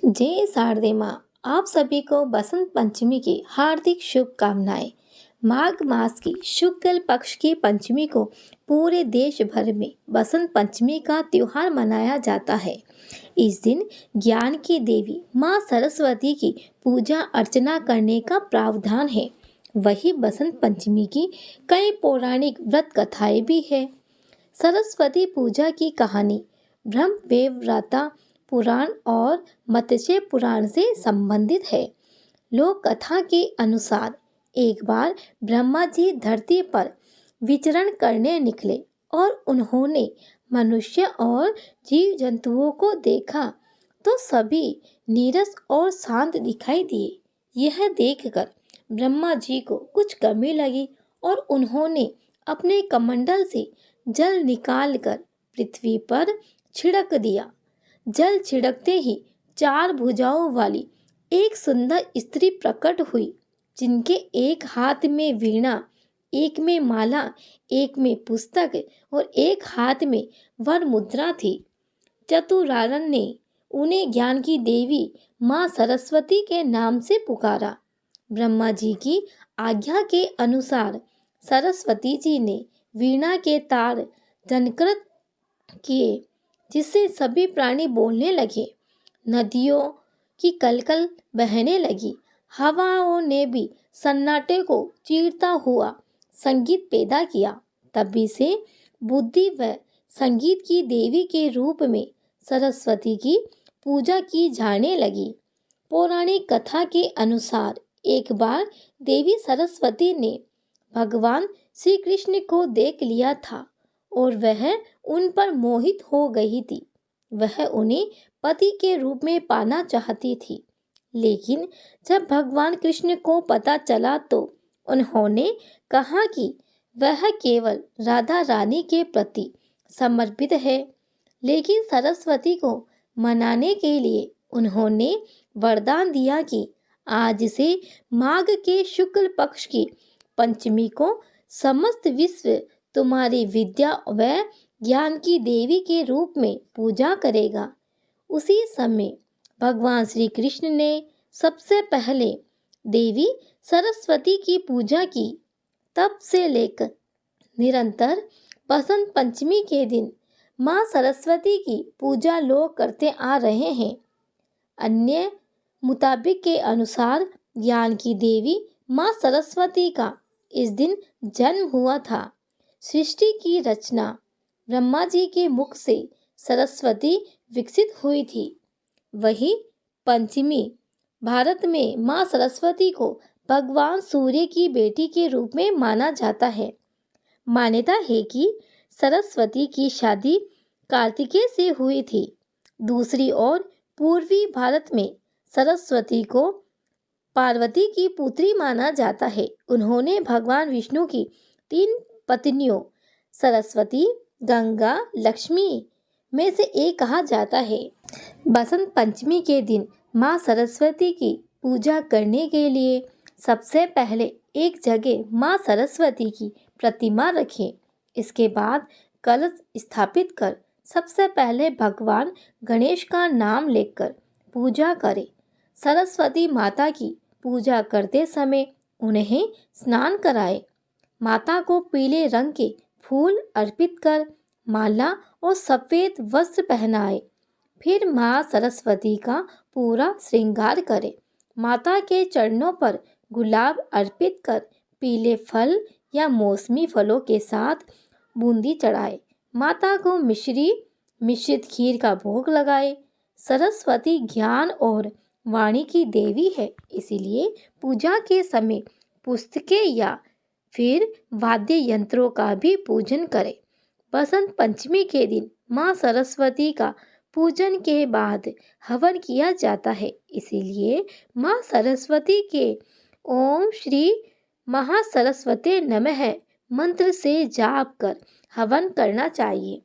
जय शारदे माँ। आप सभी को बसंत पंचमी की हार्दिक शुभकामनाएं। माघ मास की शुक्ल पक्ष की पंचमी को पूरे देश भर में बसंत पंचमी का त्योहार मनाया जाता है। इस दिन ज्ञान की देवी माँ सरस्वती की पूजा अर्चना करने का प्रावधान है। वही बसंत पंचमी की कई पौराणिक व्रत कथाएं भी है। सरस्वती पूजा की कहानी ब्रह्मवैवर्त पुराण और मत्स्य पुराण से संबंधित है। लोक कथा के अनुसार एक बार ब्रह्मा जी धरती पर विचरण करने निकले और उन्होंने मनुष्य और जीव जंतुओं को देखा तो सभी नीरस और शांत दिखाई दिए। यह देखकर ब्रह्मा जी को कुछ कमी लगी और उन्होंने अपने कमंडल से जल निकालकर पृथ्वी पर छिड़क दिया। जल छिड़कते ही 4 भुजाओं वाली एक सुंदर स्त्री प्रकट हुई, जिनके एक हाथ में वीणा, एक में माला, एक में पुस्तक और एक हाथ में वर मुद्रा थी। चतुरानन ने उन्हें ज्ञान की देवी माँ सरस्वती के नाम से पुकारा। ब्रह्मा जी की आज्ञा के अनुसार सरस्वती जी ने वीणा के तार झनकृत किए, जिससे सभी प्राणी बोलने लगे। नदियों की कलकल बहने लगी। हवाओं ने भी सन्नाटे को चीरता हुआ संगीत पैदा किया। तभी से बुद्धि व संगीत की देवी के रूप में सरस्वती की पूजा की जाने लगी। पौराणिक कथा के अनुसार एक बार देवी सरस्वती ने भगवान श्री कृष्ण को देख लिया था और वह उन पर मोहित हो गई थी। वह उन्हें पति के रूप में पाना चाहती थी, लेकिन जब भगवान कृष्ण को पता चला तो उन्होंने कहा कि वह केवल राधा रानी के प्रति समर्पित है। लेकिन सरस्वती को मनाने के लिए उन्होंने वरदान दिया कि आज से माघ के शुक्ल पक्ष की पंचमी को समस्त विश्व तुम्हारी विद्या व ज्ञान की देवी के रूप में पूजा करेगा। उसी समय भगवान श्री कृष्ण ने सबसे पहले देवी सरस्वती की पूजा की। तब से लेकर निरंतर बसंत पंचमी के दिन माँ सरस्वती की पूजा लोग करते आ रहे हैं। अन्य मुताबिक के अनुसार ज्ञान की देवी माँ सरस्वती का इस दिन जन्म हुआ था। सृष्टि की रचना ब्रह्मा जी के मुख से सरस्वती विकसित हुई थी। वही पंचमी भारत में माँ सरस्वती को भगवान सूर्य की बेटी के रूप में माना जाता है। मान्यता है कि सरस्वती की शादी कार्तिकेय से हुई थी। दूसरी ओर पूर्वी भारत में सरस्वती को पार्वती की पुत्री माना जाता है। उन्होंने भगवान विष्णु की 3 पत्नियों सरस्वती, गंगा, लक्ष्मी में से एक कहा जाता है। बसंत पंचमी के दिन माँ सरस्वती की पूजा करने के लिए सबसे पहले एक जगह माँ सरस्वती की प्रतिमा रखें। इसके बाद कलश स्थापित कर सबसे पहले भगवान गणेश का नाम लेकर पूजा करें। सरस्वती माता की पूजा करते समय उन्हें स्नान कराएं। माता को पीले रंग के फूल अर्पित कर माला और सफ़ेद वस्त्र पहनाए। फिर माँ सरस्वती का पूरा श्रृंगार करें। माता के चरणों पर गुलाब अर्पित कर पीले फल या मौसमी फलों के साथ बूंदी चढ़ाए। माता को मिश्रित खीर का भोग लगाए। सरस्वती ज्ञान और वाणी की देवी है, इसीलिए पूजा के समय पुस्तकें या फिर वाद्य यंत्रों का भी पूजन करें। बसंत पंचमी के दिन माँ सरस्वती का पूजन के बाद हवन किया जाता है, इसीलिए माँ सरस्वती के ओम श्री महासरस्वती नमः मंत्र से जाप कर हवन करना चाहिए।